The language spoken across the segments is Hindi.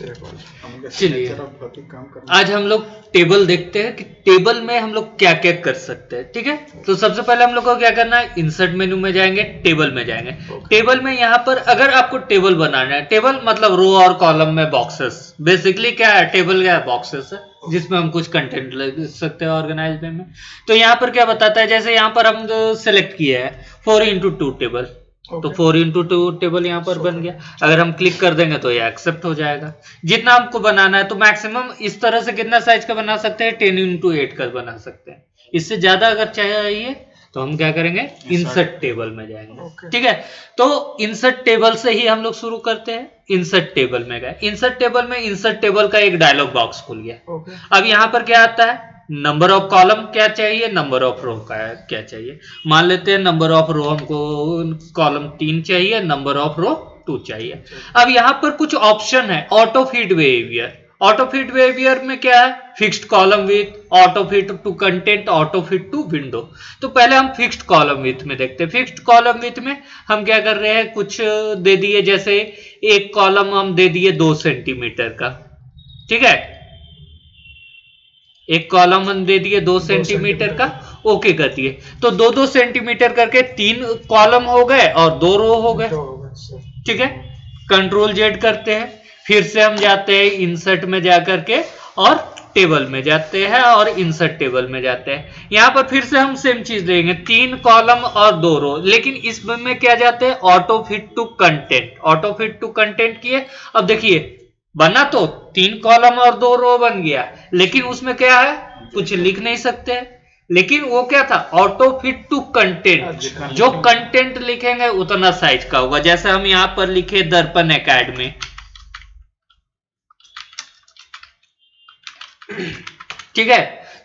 चलिए आज हम लोग टेबल देखते हैं कि टेबल में हम लोग क्या क्या कर सकते हैं। ठीक है, तो सबसे पहले हम लोग को क्या करना है, इंसर्ट मेनू में जाएंगे, टेबल में जाएंगे। टेबल में यहाँ पर अगर आपको टेबल बनाना है, टेबल मतलब रो और कॉलम में बॉक्सेस, बेसिकली क्या है टेबल, क्या है बॉक्सेस है जिसमें हम कुछ कंटेंट लिख सकते हैं ऑर्गेनाइज में। तो यहाँ पर क्या बताता है, जैसे यहाँ पर हम सेलेक्ट किए है 4x2 टेबल, तो 4x2 टेबल यहाँ पर बन गया। अगर हम क्लिक कर देंगे तो ये एक्सेप्ट हो जाएगा। जितना हमको बनाना है तो मैक्सिमम इस तरह से कितना साइज का बना सकते हैं, 10x8 का बना सकते हैं। इससे ज्यादा अगर चाहिए तो हम क्या करेंगे, इंसर्ट टेबल में जाएंगे। ठीक है, तो इंसर्ट टेबल से ही हम लोग शुरू करते हैं। इंसर्ट टेबल में गए, इंसर्ट टेबल में इंसर्ट टेबल का एक डायलॉग बॉक्स खुल गया। अब यहाँ पर क्या आता है, नंबर ऑफ कॉलम क्या चाहिए, नंबर ऑफ रो का क्या चाहिए। मान लेते हैं नंबर ऑफ रो हमको कॉलम 3 चाहिए, नंबर ऑफ रो 2 चाहिए। अब यहाँ पर कुछ ऑप्शन है, auto fit behaviour. Auto fit behaviour में क्या है, fixed column width, auto fit to content, auto fit to window. तो पहले हम फिक्स्ड कॉलम विथ में देखते हैं। फिक्स्ड कॉलम विथ में हम क्या कर रहे हैं, कुछ दे दिए, जैसे एक कॉलम हम दे दिए 2 सेंटीमीटर का। ठीक है, एक कॉलम हम दे दिए 2 सेंटीमीटर का, ओके कर दिए। तो 2-2 सेंटीमीटर करके 3 कॉलम हो गए और 2 रो हो गए। ठीक है, कंट्रोल जेड करते हैं, फिर से हम जाते हैं इंसर्ट में जाकर के और टेबल में जाते हैं और इंसर्ट टेबल में जाते हैं। यहां पर फिर से हम सेम चीज देंगे, 3 कॉलम और 2 रो, लेकिन इसमें क्या जाते हैं, auto fit to content. Auto fit to content किए। अब देखिए बना तो 3 कॉलम और 2 रो बन गया, लेकिन उसमें क्या है, कुछ लिख नहीं सकते। लेकिन वो क्या था, ऑटो फिट टू कंटेंट। जो कंटेंट लिखेंगे उतना साइज का होगा। जैसे हम यहां पर लिखे दर्पण एकेडमी, ठीक है,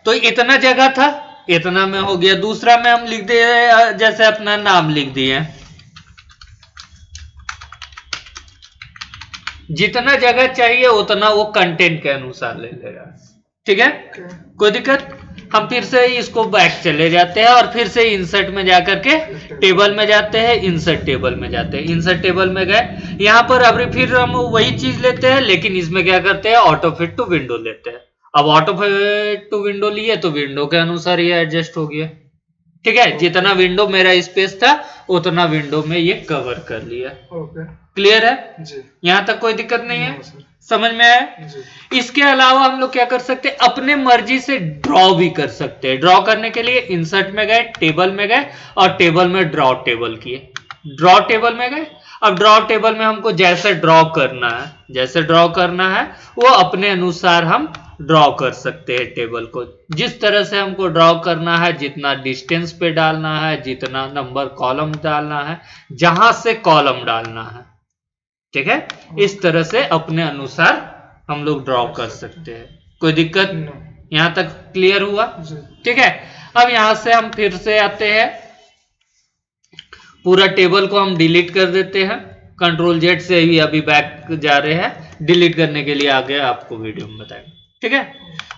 तो इतना जगह था, इतना में हो गया। दूसरा में हम लिख दे, जैसे अपना नाम लिख दिए, जितना जगह चाहिए उतना वो कंटेंट के अनुसार ले लेगा। ठीक है, कोई दिक्कत। हम फिर से इसको बैक चले जाते हैं और फिर से इंसर्ट में जाकर के टेबल में जाते हैं, इंसर्ट टेबल में जाते हैं। इंसर्ट टेबल में गए, यहां पर अभी फिर हम वही चीज लेते हैं, लेकिन इसमें क्या करते हैं, ऑटो फिट टू विंडो लेते हैं। अब ऑटो फिट टू विंडो लिए तो विंडो के अनुसार ये एडजस्ट हो गया। ठीक है, जितना विंडो मेरा स्पेस था उतना विंडो में ये कवर कर लिया। क्लियर है जी, यहां तक कोई दिक्कत नहीं है, समझ में आया। इसके अलावा हम लोग क्या कर सकते हैं, अपने मर्जी से ड्रॉ भी कर सकते हैं। ड्रॉ करने के लिए इंसर्ट में गए, टेबल में गए और टेबल में ड्रॉ टेबल किए। ड्रॉ टेबल में गए, अब ड्रॉ टेबल में हमको जैसे ड्रॉ करना है, जैसे ड्रॉ करना है वो अपने अनुसार हम ड्रॉ कर सकते हैं। टेबल को जिस तरह से हमको ड्रॉ करना है, जितना डिस्टेंस पे डालना है, जितना नंबर कॉलम डालना है, जहां से कॉलम डालना है, ठीक है, इस तरह से अपने अनुसार हम लोग ड्रॉ कर सकते हैं। कोई दिक्कत, यहां तक क्लियर हुआ। ठीक है, अब यहां से हम फिर से आते हैं, पूरा टेबल को हम डिलीट कर देते हैं। कंट्रोल जेड से ही अभी बैक जा रहे हैं, डिलीट करने के लिए आगे आपको वीडियो में बताएंगे। ठीक है,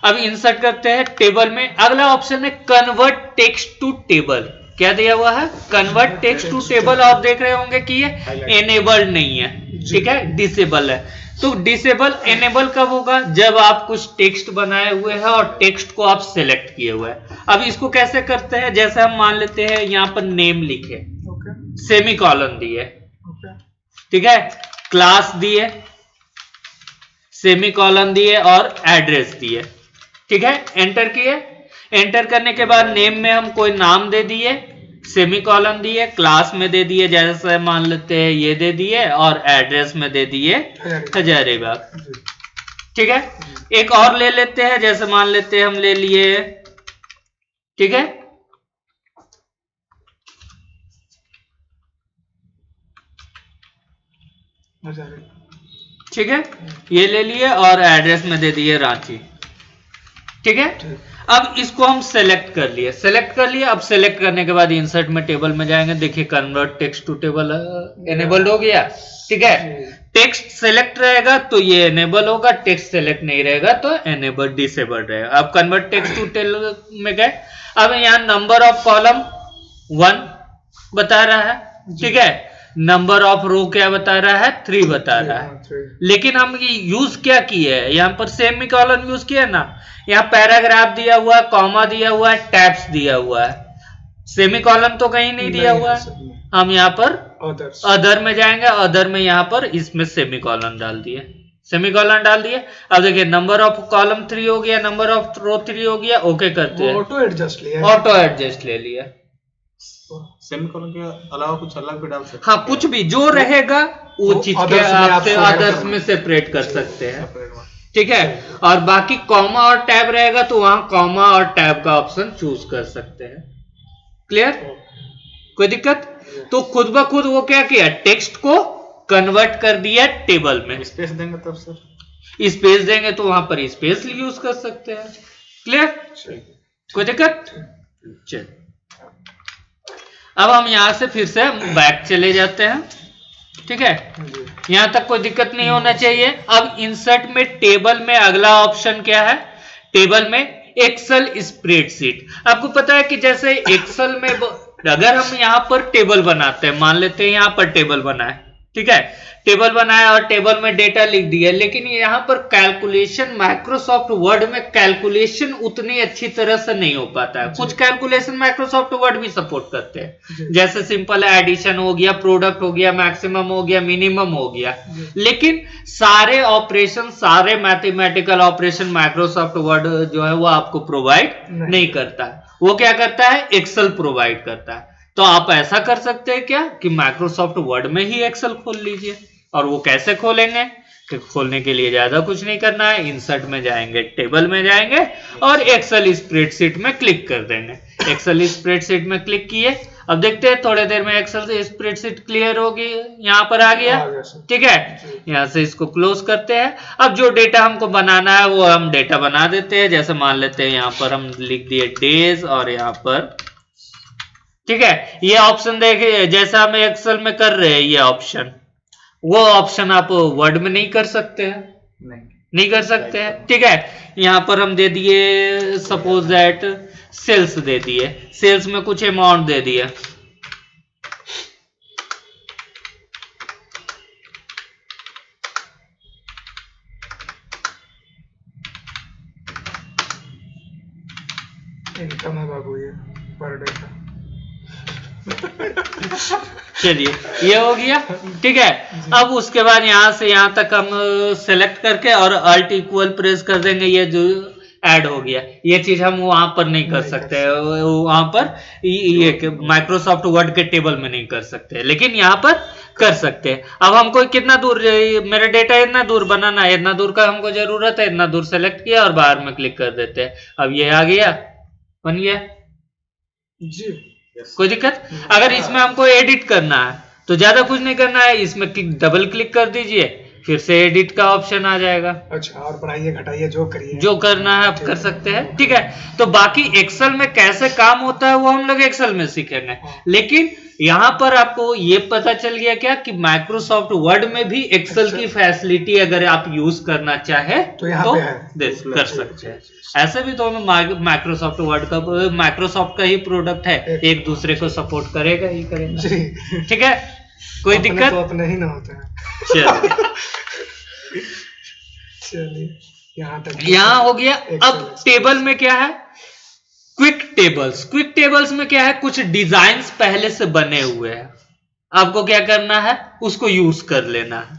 अब इंसर्ट करते हैं टेबल में। अगला ऑप्शन है कन्वर्ट टेक्स्ट टू टेबल। क्या दिया हुआ है, कन्वर्ट टेक्स्ट टू टेबल। आप देख रहे होंगे कि ये एनेबल्ड नहीं है, ठीक है, डिसेबल है। तो डिसेबल एनेबल कब होगा, जब आप कुछ टेक्स्ट बनाए हुए हैं और टेक्स्ट को आप सिलेक्ट किए हुए हैं। अब इसको कैसे करते हैं, जैसे हम मान लेते हैं यहां पर नेम लिखे, सेमी कॉलन दिए, ठीक है, क्लास दिए, सेमी कॉलन दिए और एड्रेस दिए। ठीक है, एंटर किए। एंटर करने के बाद नेम में हम कोई नाम दे दिए, सेमी कॉलन दिए, क्लास में दे दिए, जैसे मान लेते हैं ये दे दिए, और एड्रेस में दे दिए हजारीबाग। ठीक है, एक और ले लेते हैं, जैसे मान लेते हैं हम ले लिए, ठीक है, ठीक है, ये ले लिए और एड्रेस में दे दिए रांची। ठीक है, अब इसको हम सेलेक्ट कर लिए, सेलेक्ट कर लिए। अब सेलेक्ट करने के बाद इंसर्ट में टेबल में जाएंगे, देखिए convert text to table enabled हो गया। ठीक है, टेक्स्ट सेलेक्ट रहेगा तो ये एनेबल होगा, टेक्स्ट सेलेक्ट नहीं रहेगा तो एनेबल डिसेबल रहेगा। अब कन्वर्ट टेक्स्ट टू टेबल में गए, अब यहाँ नंबर ऑफ कॉलम 1 बता रहा है। ठीक है, नंबर ऑफ रो क्या बता रहा है, 3 बता रहा है। लेकिन हम ये यूज क्या किए है, यहाँ पर सेमीकोलन यूज किया ना, यहाँ पैराग्राफ दिया हुआ है, कॉमा दिया हुआ है, टैब्स दिया हुआ है, सेमीकोलन तो कहीं नहीं दिया हुआ है। हम यहाँ पर अदर में जाएंगे, अदर में यहाँ पर इसमें सेमीकोलन डाल दिए, सेमीकोलन डाल दिए। अब देखिए नंबर ऑफ कॉलम 3 हो गया, नंबर ऑफ रो 3 हो गया, ओके करते हैं, ऑटो एडजस्ट ले लिया। सेमीकोलन के अलावा कुछ अलग भी डाल सकते हैं? हाँ, कुछ भी जो रहेगा वो चीज के आपसे अदर्स में सेपरेट कर सकते हैं, ठीक है। और बाकी कॉमा और टैब रहेगा तो वहां कॉमा और टैब का ऑप्शन चूज कर सकते हैं। क्लियर, कोई दिक्कत? तो खुद ब खुद वो क्या किया, टेक्स्ट को कन्वर्ट कर दिया टेबल में। स्पेस देंगे तब सर, स्पेस देंगे तो वहां पर स्पेस यूज कर सकते हैं। क्लियर, कोई दिक्कत? चल, अब हम यहां से फिर से बैक चले जाते हैं, ठीक है। यहां तक कोई दिक्कत नहीं होना चाहिए। अब इंसर्ट में टेबल में अगला ऑप्शन क्या है, टेबल में एक्सेल स्प्रेडशीट। आपको पता है कि जैसे एक्सेल में अगर हम यहां पर टेबल बनाते हैं, मान लेते हैं यहां पर टेबल बना है, ठीक है, टेबल बनाया और टेबल में डेटा लिख दिया, लेकिन यहां पर कैलकुलेशन माइक्रोसॉफ्ट वर्ड में कैलकुलेशन उतनी अच्छी तरह से नहीं हो पाता है। कुछ कैलकुलेशन माइक्रोसॉफ्ट वर्ड भी सपोर्ट करते हैं, जैसे सिंपल एडिशन हो गया, प्रोडक्ट हो गया, मैक्सिमम हो गया, मिनिमम हो गया, लेकिन सारे ऑपरेशन, सारे मैथमेटिकल ऑपरेशन माइक्रोसॉफ्ट वर्ड जो है वो आपको प्रोवाइड नहीं करता है। वो क्या करता है, एक्सेल प्रोवाइड करता है। तो आप ऐसा कर सकते हैं क्या कि माइक्रोसॉफ्ट वर्ड में ही एक्सेल खोल लीजिए। और वो कैसे खोलेंगे, कि खोलने के लिए ज्यादा कुछ नहीं करना है, इंसर्ट में जाएंगे, टेबल में जाएंगे और एक्सेल स्प्रेडशीट में क्लिक कर देंगे। एक्सेल स्प्रेडशीट में क्लिक किए, अब देखते हैं थोड़ी देर में एक्सेल स्प्रेडशीट क्लियर होगी, यहाँ पर आ गया, ठीक है। यहाँ से इसको क्लोज करते हैं। अब जो डेटा हमको बनाना है वो हम डेटा बना देते हैं। जैसे मान लेते हैं यहाँ पर हम लिख दिए डेज और यहाँ पर, ठीक है। ये ऑप्शन देखिए, जैसा हम एक्सेल में कर रहे हैं ये ऑप्शन, वो ऑप्शन आप वर्ड में नहीं कर सकते हैं, नहीं कर सकते हैं, ठीक है। यहां पर हम दे दिए सपोज दैट सेल्स दे दिए, सेल्स में कुछ अमाउंट दे दिया, इनकम है बाबू ये पर डे का। चलिए ये हो गया, ठीक है। अब उसके बाद यहां से यहां तक हम सेलेक्ट करके और अल्ट इक्वल प्रेस कर देंगे, ये जो ऐड हो गया। ये चीज हम वहां पर नहीं कर सकते, वहां पर ये माइक्रोसॉफ्ट वर्ड के टेबल में नहीं कर सकते, लेकिन यहाँ पर कर सकते हैं। अब हमको कितना दूर, मेरा डेटा इतना दूर बनाना है, इतना दूर का हमको जरूरत है, इतना दूर सेलेक्ट किया और बाहर में क्लिक कर देते हैं। अब ये आ गया, बन गया जी, कोई दिक्कत? अगर इसमें हमको एडिट करना है तो ज्यादा कुछ नहीं करना है, इसमें डबल क्लिक कर दीजिए, फिर से एडिट का ऑप्शन आ जाएगा। अच्छा, और बढ़ाइए घटाइए जो करिए, जो करना है आप कर सकते हैं, ठीक है। तो बाकी एक्सेल में कैसे काम होता है वो हम लोग एक्सेल में सीखेंगे, लेकिन यहाँ पर आपको ये पता चल गया क्या कि माइक्रोसॉफ्ट वर्ड में भी एक्सेल की फैसिलिटी अगर आप यूज करना चाहे तो कर सकते हैं। ऐसे भी तो माइक्रोसॉफ्ट वर्ड का, माइक्रोसॉफ्ट का ही प्रोडक्ट है, एक दूसरे को सपोर्ट करेगा ही करेगा, ठीक है। कोई दिक्कत? तो अपने ही ना होते हैं। चलिए यहाँ तक, यहाँ हो गया। अब टेबल में क्या है, क्विक टेबल्स। क्विक टेबल्स में क्या है, कुछ डिजाइन्स पहले से बने हुए हैं, आपको क्या करना है, उसको यूज कर लेना है।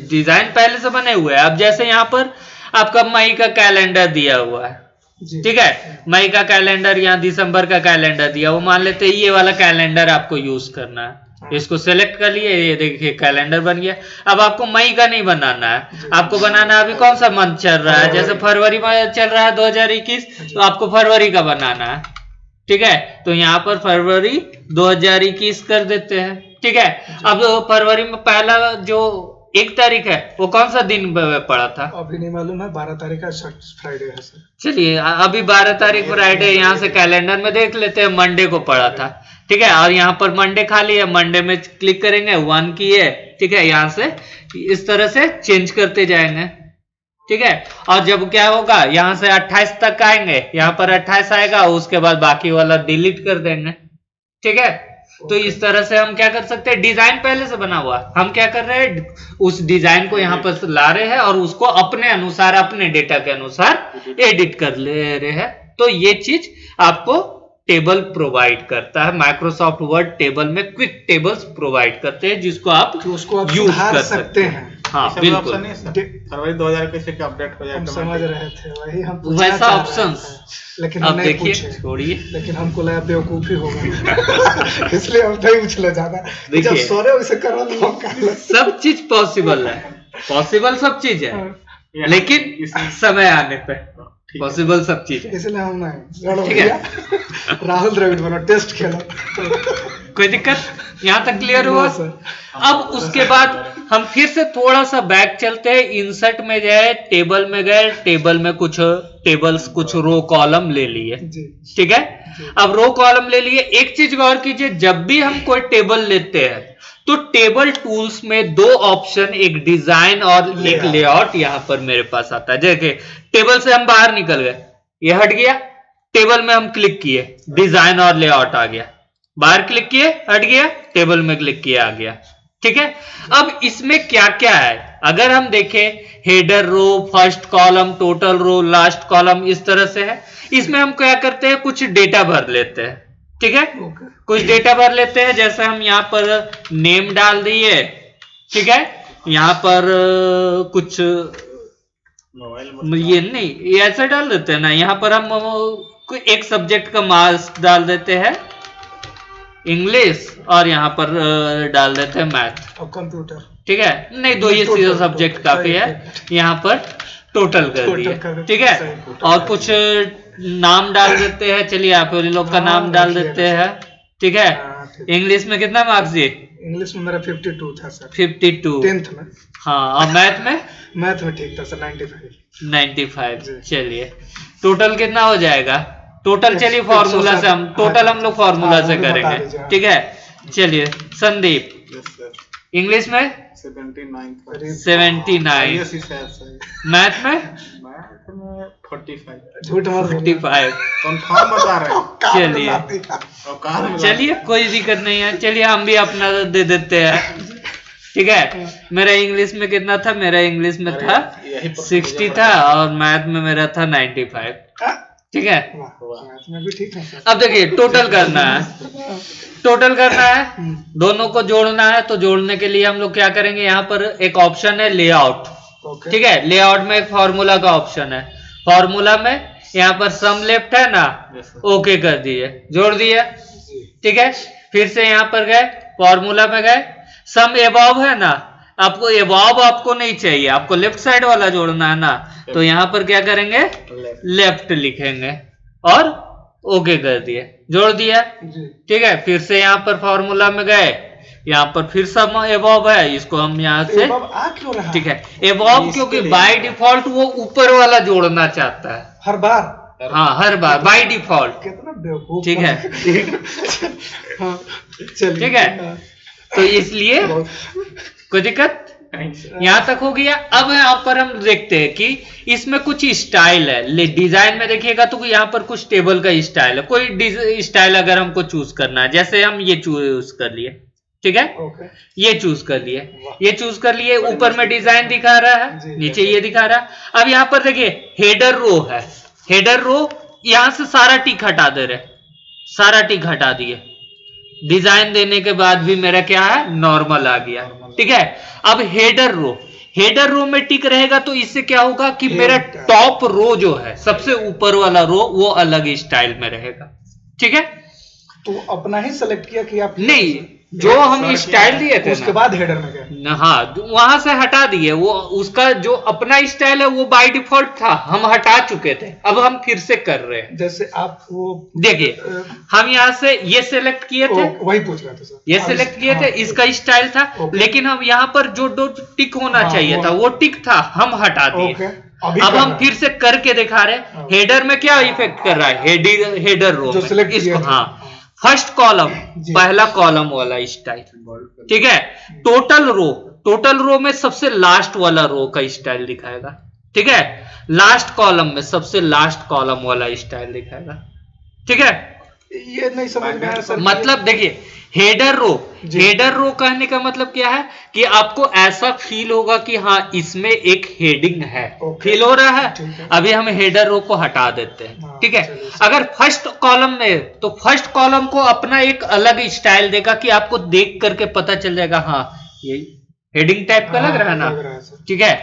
डिजाइन पहले से बने हुए हैं। अब जैसे यहाँ पर आपका मई का कैलेंडर दिया हुआ है, ठीक है, मई का कैलेंडर, यहाँ दिसंबर का कैलेंडर दिया, वो मान लेते हैं ये वाला कैलेंडर आपको यूज करना है। इसको सेलेक्ट कर लिए, ये देखिए कैलेंडर बन गया। अब आपको मई का नहीं बनाना है, आपको बनाना है अभी कौन सा मंथ चल रहा है, जैसे फरवरी में चल रहा है 2021, तो आपको फरवरी का बनाना है, ठीक है। तो यहाँ पर फरवरी 2021 कर देते हैं, ठीक है। अब फरवरी में पहला जो 1 तारीख है वो कौन सा दिन पड़ा था, अभी नहीं मालूम है, 12 तारीख का फ्राइडे है सर। चलिए अभी 12 तारीख फ्राइडे, यहाँ से कैलेंडर में देख लेते हैं, मंडे को पड़ा था, ठीक है। और यहाँ पर मंडे खाली है, मंडे में क्लिक करेंगे, 1 की है, ठीक है। यहाँ से इस तरह से चेंज करते जाएंगे, ठीक है। और जब क्या होगा, यहाँ से 28 तक आएंगे, यहाँ पर 28 आएगा, उसके बाद बाकी वाला डिलीट कर देंगे, ठीक है। तो इस तरह से हम क्या कर सकते हैं, डिजाइन पहले से बना हुआ, हम क्या कर रहे हैं, उस डिजाइन को यहाँ पर ला रहे हैं और उसको अपने अनुसार, अपने डेटा के अनुसार एडिट कर ले रहे हैं। तो ये चीज आपको टेबल प्रोवाइड करता है। माइक्रोसॉफ्ट वर्ड टेबल में क्विक टेबल्स प्रोवाइड करते हैं, जिसको आप यूज कर सकते हैं। हाँ बिल्कुल, फरवरी 2021 के अपडेट हो जाएगा, समझ रहे थे वही हम वैसा ऑप्शंस, लेकिन अब हम नहीं देखिए, पूछे, छोड़िए, लेकिन हमको लगा बेवकूफी होगा इसलिए हम नहीं पूछले ज्यादा। देखिए, जब सोरे वैसे करो तो हम कर ले। सब चीज पॉसिबल है, पॉसिबल सब चीज है, लेकिन समय आने पे पॉसिबल सब चीज है, इसलिए हम नहीं। ठीक है, राहुल द्रविड़ बनो, टेस्ट खेलो, कोई दिक्कत, यहाँ तक क्लियर हुआ। अब उसके बाद हम फिर से थोड़ा सा बैक चलते हैं, इंसर्ट में गए, टेबल में गए, टेबल में कुछ टेबल्स, कुछ रो कॉलम ले लिए, ठीक है। अब रो कॉलम ले लिए, एक चीज गौर कीजिए, जब भी हम कोई टेबल लेते हैं तो टेबल टूल्स में दो ऑप्शन, एक डिजाइन और एक लेआउट यहाँ पर मेरे पास आता है। देखिए, टेबल से हम बाहर निकल गए, ये हट गया, टेबल में हम क्लिक किए, डिजाइन और लेआउट आ गया, बाहर क्लिक किए, हट गया, टेबल में क्लिक किया, आ गया, ठीक है। अब इसमें क्या क्या है, अगर हम देखें, header row, first column, total row, last column, इस तरह से है। इसमें हम क्या करते हैं, कुछ डेटा भर लेते हैं, ठीक है, कुछ डेटा भर लेते हैं, जैसे हम यहाँ पर नेम डाल दिए, ठीक है, यहाँ पर कुछ ये नहीं, ये ऐसा डाल देते हैं ना, यहाँ पर हम एक सब्जेक्ट का मार्क्स डाल देते हैं, इंग्लिश, और यहाँ पर डाल देते हैं मैथ और कंप्यूटर, ठीक है, नहीं दो ये सीधा सब्जेक्ट काफी है, यहाँ पर टोटल कर दिए, ठीक है, और कुछ नाम डाल देते हैं, चलिए आप लोग का नाम डाल देते हैं, ठीक है। इंग्लिश में कितना मार्क्स दिए? इंग्लिश में मेरा 52 था सर, 52 10th में। हाँ, और मैथ में? मैथ में ठीक था सर, 95। चलिए, टोटल कितना हो जाएगा? टोटल चलिए फॉर्मूला से हम लोग फॉर्मूला से करेंगे, ठीक है। चलिए, संदीप इंग्लिश में 79, मैथ में 45। झूठ मत 45, कंफर्म बता रहे हैं। चलिए कोई दिक्कत नहीं है, चलिए हम भी अपना दे देते हैं, ठीक है। मेरा इंग्लिश में कितना था? मेरा इंग्लिश में था 60 था, और मैथ में मेरा था 95, ठीक है। अब देखिए, टोटल करना है, दोनों को जोड़ना है, तो जोड़ने के लिए हम लोग क्या करेंगे, यहाँ पर एक ऑप्शन है लेआउट, ठीक है, लेआउट में एक फॉर्मूला का ऑप्शन है, फॉर्मूला में यहाँ पर सम लेफ्ट है ना, ओके कर दिए, जोड़ दिए, ठीक है। फिर से यहाँ पर गए, फॉर्मूला में गए, सम एबव है ना, आपको एबव आपको नहीं चाहिए, आपको लेफ्ट साइड वाला जोड़ना है ना, तो यहाँ पर क्या करेंगे, लेफ्ट लिखेंगे और ओके कर दिए, जोड़ दिया, ठीक है। फिर से यहाँ पर फॉर्मूला में गए, यहाँ पर फिर सम एबव है, इसको हम यहाँ से, ठीक है, एबव क्योंकि बाय डिफॉल्ट वो ऊपर वाला जोड़ना चाहता है हर बार, हाँ हर बार बाय डिफॉल्ट, कितना बेवकूफ, ठीक है, ठीक है, तो इसलिए कोई दिक्कत, यहाँ तक हो गया। अब यहाँ पर हम देखते हैं कि इसमें कुछ स्टाइल है, डिजाइन में देखिएगा तो यहाँ पर कुछ टेबल का स्टाइल है, कोई स्टाइल अगर हमको चूज करना है, जैसे हम ये चूज कर लिए, ठीक है, ये चूज कर लिए, ऊपर में डिजाइन दिखा रहा है, नीचे ये दिखा रहा है। अब यहाँ पर देखिए, हेडर रो है, हेडर रो यहाँ से सारा टिक हटा दे रहे, सारा टिक हटा दिए, डिजाइन देने के बाद भी मेरा क्या है, नॉर्मल आ गया, ठीक है। अब हेडर रो में टिक रहेगा, तो इससे क्या होगा कि मेरा टॉप रो जो है, सबसे ऊपर वाला रो, वो अलग स्टाइल में रहेगा, ठीक है। तो अपना ही सेलेक्ट किया कि आप नहीं, जो हम स्टाइल दिए थे उसके बाद हेडर में गए, हाँ वहां से हटा दिए, वो उसका जो अपना स्टाइल है वो बाय डिफॉल्ट था, हम हटा चुके थे, अब हम फिर से कर रहे हैं। जैसे आप वो देखिए, हम यहाँ से ये सिलेक्ट किए थे, वही पूछ रहा था सर, ये सिलेक्ट किए थे, इसका स्टाइल था, लेकिन हम यहाँ पर जो दो टिक होना चाहिए था, वो टिक था, हम हटा दिए। अब हम फिर से करके दिखा रहे, हेडर में क्या इफेक्ट कर रहा है, हेडर रो में इसको, हाँ फर्स्ट कॉलम, पहला कॉलम वाला स्टाइल, ठीक है। टोटल रो में सबसे लास्ट वाला रो का स्टाइल दिखाएगा, ठीक है। लास्ट कॉलम में सबसे लास्ट कॉलम वाला स्टाइल दिखाएगा, ठीक है। ये नहीं समझ में आया सर। मतलब देखिए हेडर रो कहने का मतलब क्या है कि आपको ऐसा फील होगा कि हाँ इसमें एक हेडिंग है। फील हो रहा है। अभी हम हेडर रो को हटा देते हैं, ठीक है। अगर फर्स्ट कॉलम में, तो फर्स्ट कॉलम को अपना एक अलग स्टाइल देगा कि आपको देख करके पता चल जाएगा हाँ ये हेडिंग टाइप का लग रहा है ना, ठीक है।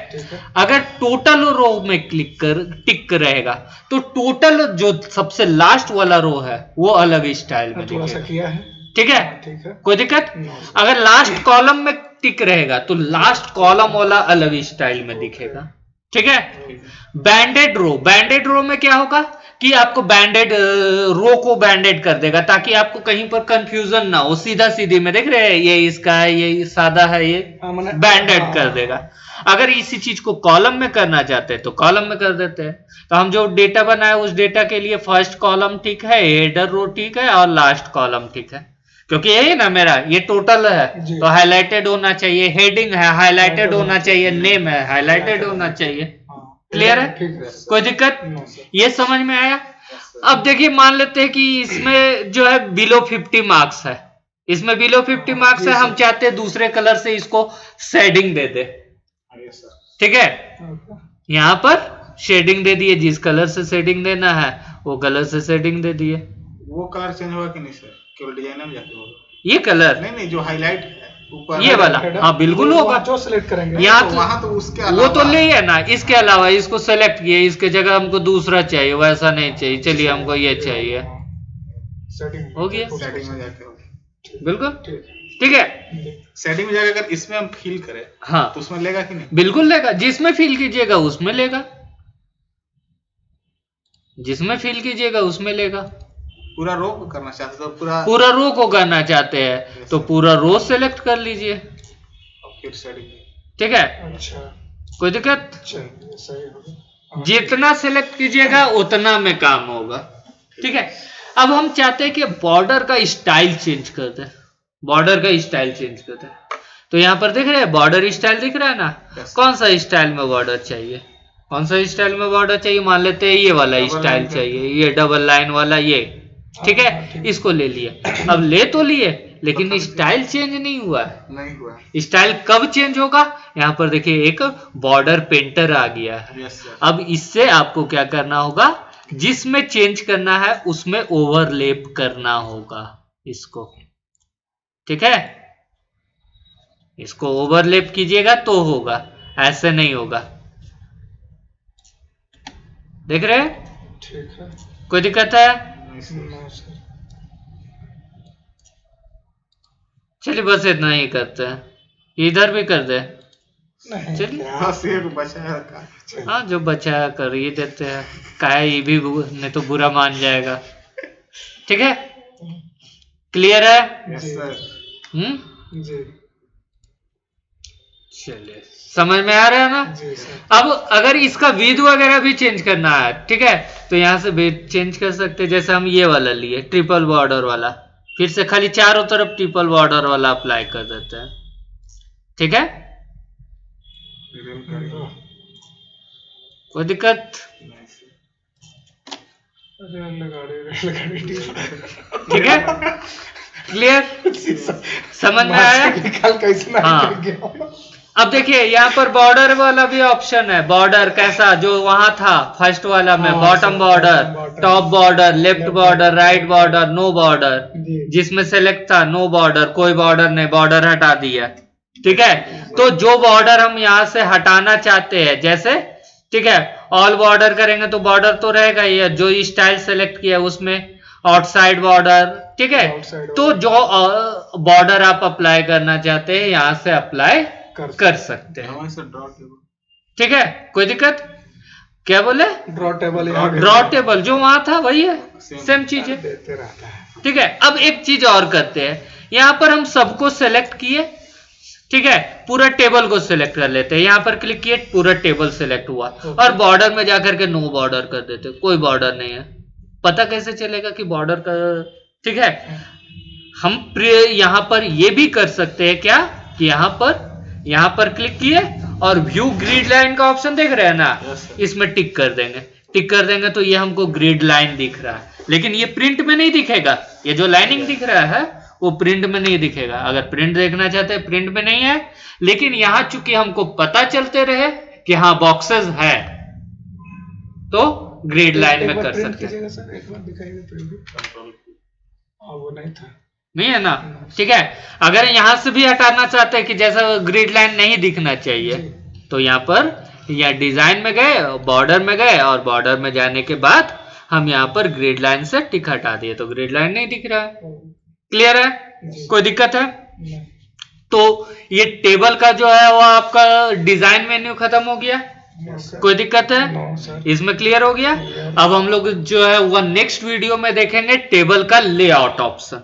अगर टोटल रो में टिक रहेगा तो टोटल जो सबसे लास्ट वाला रो है वो अलग स्टाइल में दिखेगा, ठीक है। कोई दिक्कत? अगर लास्ट कॉलम में टिक रहेगा तो लास्ट कॉलम वाला अलग स्टाइल में दिखेगा, ठीक है। बैंडेड रो में क्या होगा कि आपको बैंडेड रो को बैंडेड कर देगा ताकि आपको कहीं पर कंफ्यूजन ना हो। सीधा सीधी में देख रहे हैं ये इसका है, ये सादा है, ये बैंडेड कर देगा। अगर इसी चीज को कॉलम में करना चाहते हैं तो कॉलम में कर देते हैं। तो हम जो डेटा बनाए उस डेटा के लिए फर्स्ट कॉलम ठीक है, हेडर रो ठीक है और लास्ट कॉलम ठीक है, क्योंकि यही ना मेरा ये टोटल है तो हाईलाइटेड होना चाहिए, हेडिंग है हाईलाइटेड होना चाहिए, नेम है हाईलाइटेड होना चाहिए। क्लियर है? कोई दिक्कत? ये समझ में आया? अब देखिए मान लेते हैं कि इसमें जो है बिलो 50 मार्क्स है, इसमें बिलो 50 मार्क्स है, हम चाहते हैं दूसरे कलर से इसको शेडिंग दे दे, ठीक है। यहां पर शेडिंग दे दिए, जिस कलर से शेडिंग देना है वो कलर से शेडिंग दे दिए। वो कलर चेंज होगा कि नहीं सर? केवल डिजाइन में जाके होगा? ये कलर नहीं जो हाईलाइट है ऊपर ये वाला, हाँ बिल्कुल होगा। जो सिलेक्ट करेंगे यहाँ तो वहां तो उसके अलावा वो तो ले है ना, इसके अलावा इसको सेलेक्ट किए, इसके जगह हमको दूसरा चाहिए, वैसा नहीं चाहिए, चलिए हमको ये चाहिए, हो गया सेटिंग में जाके बिल्कुल ठीक है। सेटिंग में जाकर अगर इसमें हम फील करें हाँ तो उसमें लेगा कि नहीं? बिल्कुल लेगा, जिसमें फील कीजिएगा उसमें लेगा, जिसमें फील कीजिएगा उसमें लेगा। पूरा रो को करना चाहते तो पूरा रो को करना चाहते हैं तो पूरा रो सेलेक्ट कर लीजिए, फिर सेटिंग, ठीक है। अच्छा कोई दिक्कत? सही होगा। जितना सेलेक्ट कीजिएगा उतना में काम होगा, ठीक है। अब हम चाहते हैं कि बॉर्डर का स्टाइल चेंज कर दे, बॉर्डर का स्टाइल चेंज कर दे। तो यहाँ पर दिख रहा है बॉर्डर स्टाइल दिख रहा है ना, कौन सा स्टाइल में बॉर्डर चाहिए, कौन सा स्टाइल में बॉर्डर चाहिए? मान लेते हैं ये वाला स्टाइल चाहिए, ये डबल लाइन वाला, ये ठीक है। इसको ले लिए, अब ले तो लिए लेकिन स्टाइल चेंज नहीं हुआ, स्टाइल कब चेंज होगा? यहाँ पर देखिए एक बॉर्डर पेंटर आ गया है। अब इससे आपको क्या करना होगा, जिसमें चेंज करना है उसमें ओवरलैप करना होगा इसको, ठीक है। इसको ओवरलैप कीजिएगा तो होगा, ऐसे नहीं होगा। देख रहे हैं? ठीक है। कोई दिक्कत है? चलिए बस इतना ही करते हैं, इधर भी कर दे। चलिए हाँ जो बचा है कर ही देते हैं, काहे ये भी नहीं तो बुरा मान जाएगा, ठीक है। क्लियर है? जी चलिए समझ में आ रहा है ना? अब अगर इसका विड्थ वगैरह भी चेंज करना है, ठीक है, तो यहाँ से भी चेंज कर सकते हैं। जैसे हम ये वाला लिए ट्रिपल बॉर्डर वाला, फिर से खाली चारों तरफ ट्रिपल बॉर्डर वाला अप्लाई कर देते हैं, ठीक है। कोई दिक्कत? ठीक है, क्लियर, समझ में आया? हाँ अब देखिए यहाँ पर बॉर्डर वाला भी ऑप्शन है, बॉर्डर कैसा जो वहां था फर्स्ट वाला में, bottom border, top border, left border, right border, no border, जिसमें सेलेक्ट था नो बॉर्डर, कोई बॉर्डर नहीं, बॉर्डर हटा दिया, ठीक है। तो जो बॉर्डर हम यहाँ से हटाना चाहते हैं, जैसे ठीक है ऑल बॉर्डर करेंगे तो बॉर्डर तो रहेगा ही, जो स्टाइल सेलेक्ट किया उसमें आउटसाइड बॉर्डर, ठीक है। तो जो बॉर्डर आप अप्लाई करना चाहते हैं यहाँ से अप्लाई कर सकते हैं, ठीक है। कोई दिक्कत? क्या बोले? ड्रॉ टेबल जो वहां था वही है, सेम चीज है, ठीक है। अब एक चीज और करते हैं, यहाँ पर हम सबको सेलेक्ट किए, ठीक है, पूरा टेबल को सिलेक्ट कर लेते हैं। यहाँ पर क्लिक किए, पूरा टेबल सिलेक्ट हुआ, और बॉर्डर में जाकर के नो बॉर्डर कर देते, कोई बॉर्डर नहीं है। पता कैसे चलेगा कि बॉर्डर का, ठीक है। हम यहाँ पर ये भी कर सकते हैं क्या कि यहाँ पर क्लिक किए और व्यू ग्रिड लाइन का ऑप्शन देख रहे हैं ना, इसमें टिक कर देंगे, टिक कर देंगे तो ये हमको ग्रिड लाइन दिख रहा है। लेकिन ये प्रिंट में नहीं दिखेगा। ये जो लाइनिंग दिख रहा है वो प्रिंट में नहीं दिखेगा। अगर प्रिंट देखना चाहते हैं प्रिंट में नहीं है, लेकिन यहां चूंकि हमको पता चलते रहे कि हाँ बॉक्सेस है तो ग्रिड लाइन में कर सकते हैं। सर एक बार दिखाइए प्रिंट। कंट्रोल वो नहीं था, नहीं है ना, ठीक है। अगर यहां से भी हटाना चाहते हैं कि जैसा ग्रिड लाइन नहीं दिखना चाहिए, तो यहाँ पर या डिजाइन में गए, बॉर्डर में गए, और बॉर्डर में जाने के बाद हम यहाँ पर ग्रिड लाइन से टिक हटा दिए तो ग्रिड लाइन नहीं दिख रहा है। क्लियर है? कोई दिक्कत है? तो ये टेबल का जो है वो आपका डिजाइन मेन्यू खत्म हो गया। कोई दिक्कत है? इसमें क्लियर हो गया। अब हम लोग जो है वो नेक्स्ट वीडियो में देखेंगे टेबल का लेआउट ऑप्शन।